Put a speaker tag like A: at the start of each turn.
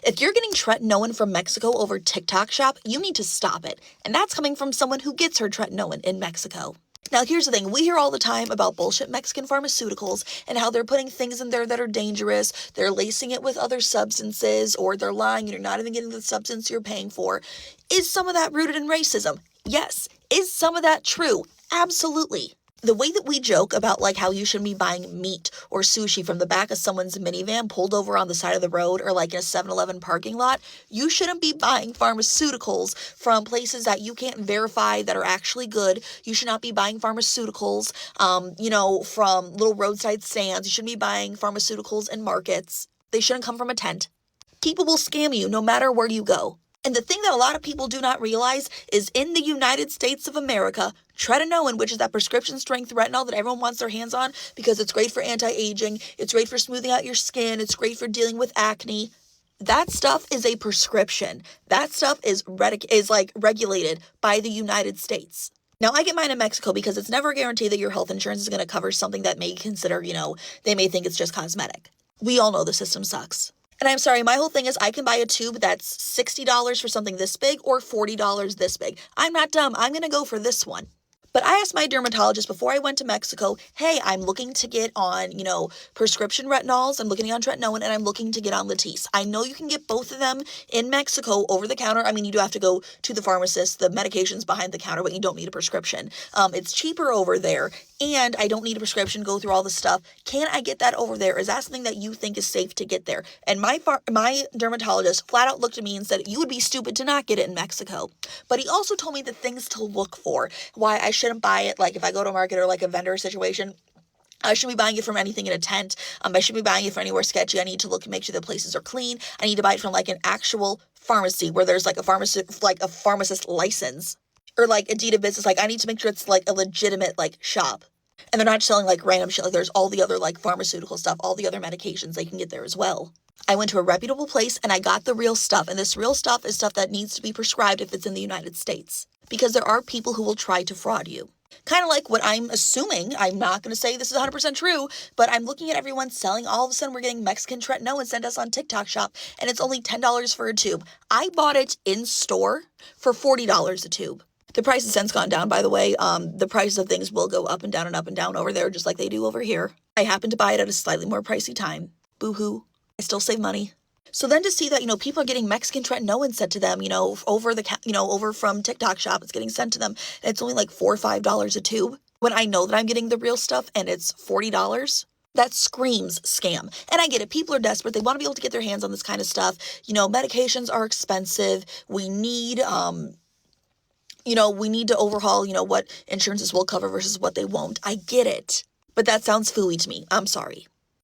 A: If you're getting tretinoin from Mexico over TikTok shop, you need to stop it. And that's coming from someone who gets her tretinoin in Mexico. Now, here's the thing. We hear all the time about bullshit Mexican pharmaceuticals and how they're putting things in there that are dangerous. They're lacing it with other substances, or they're lying and you're not even getting the substance you're paying for. Is some of that rooted in racism? Yes. Is some of that true? Absolutely. The way that we joke about like how you shouldn't be buying meat or sushi from the back of someone's minivan pulled over on the side of the road or like in a 7-Eleven parking lot, you shouldn't be buying pharmaceuticals from places that you can't verify that are actually good. You should not be buying pharmaceuticals, from little roadside stands. You shouldn't be buying pharmaceuticals in markets. They shouldn't come from a tent. People will scam you no matter where you go. And the thing that a lot of people do not realize is in the United States of America, tretinoin, which is that prescription strength retinol that everyone wants their hands on because it's great for anti-aging, it's great for smoothing out your skin, it's great for dealing with acne. That stuff is a prescription. That stuff is regulated by the United States. Now, I get mine in Mexico because it's never guaranteed that your health insurance is going to cover something that may consider, they may think it's just cosmetic. We all know the system sucks. And I'm sorry, my whole thing is I can buy a tube that's $60 for something this big or $40 this big. I'm not dumb. I'm going to go for this one. But I asked my dermatologist before I went to Mexico, hey, I'm looking to get on, prescription retinols. I'm looking on tretinoin and I'm looking to get on Latisse. I know you can get both of them in Mexico over the counter. I mean, you do have to go to the pharmacist. The medication's behind the counter, but you don't need a prescription. It's cheaper over there and I don't need a prescription, go through all the stuff. Can I get that over there? Is that something that you think is safe to get there? And my dermatologist flat out looked at me and said, you would be stupid to not get it in Mexico. But he also told me the things to look for, why I shouldn't buy it. Like if I go to a market or like a vendor situation, I shouldn't be buying it from anything in a tent. I shouldn't be buying it from anywhere sketchy. I need to look and make sure the places are clean. I need to buy it from like an actual pharmacy where there's like a pharmacist license. Or like a deed of business, like I need to make sure it's like a legitimate like shop. And they're not selling like random shit. Like there's all the other like pharmaceutical stuff, all the other medications they can get there as well. I went to a reputable place and I got the real stuff. And this real stuff is stuff that needs to be prescribed if it's in the United States. Because there are people who will try to fraud you. Kind of like what I'm assuming, I'm not going to say this is 100% true, but I'm looking at everyone selling. All of a sudden, we're getting Mexican tretinoin sent us on TikTok shop, and it's only $10 for a tube. I bought it in store for $40 a tube. The price has since gone down, by the way. The prices of things will go up and down over there, just like they do over here. I happened to buy it at a slightly more pricey time. Boo-hoo. I still save money. So then to see that, people are getting Mexican tretinoin sent to them, over from TikTok shop, it's getting sent to them. And it's only like $4 or $5 a tube. When I know that I'm getting the real stuff and it's $40, that screams scam. And I get it. People are desperate. They want to be able to get their hands on this kind of stuff. Medications are expensive. We need, we need to overhaul, what insurances will cover versus what they won't. I get it. But that sounds phooey to me. I'm sorry.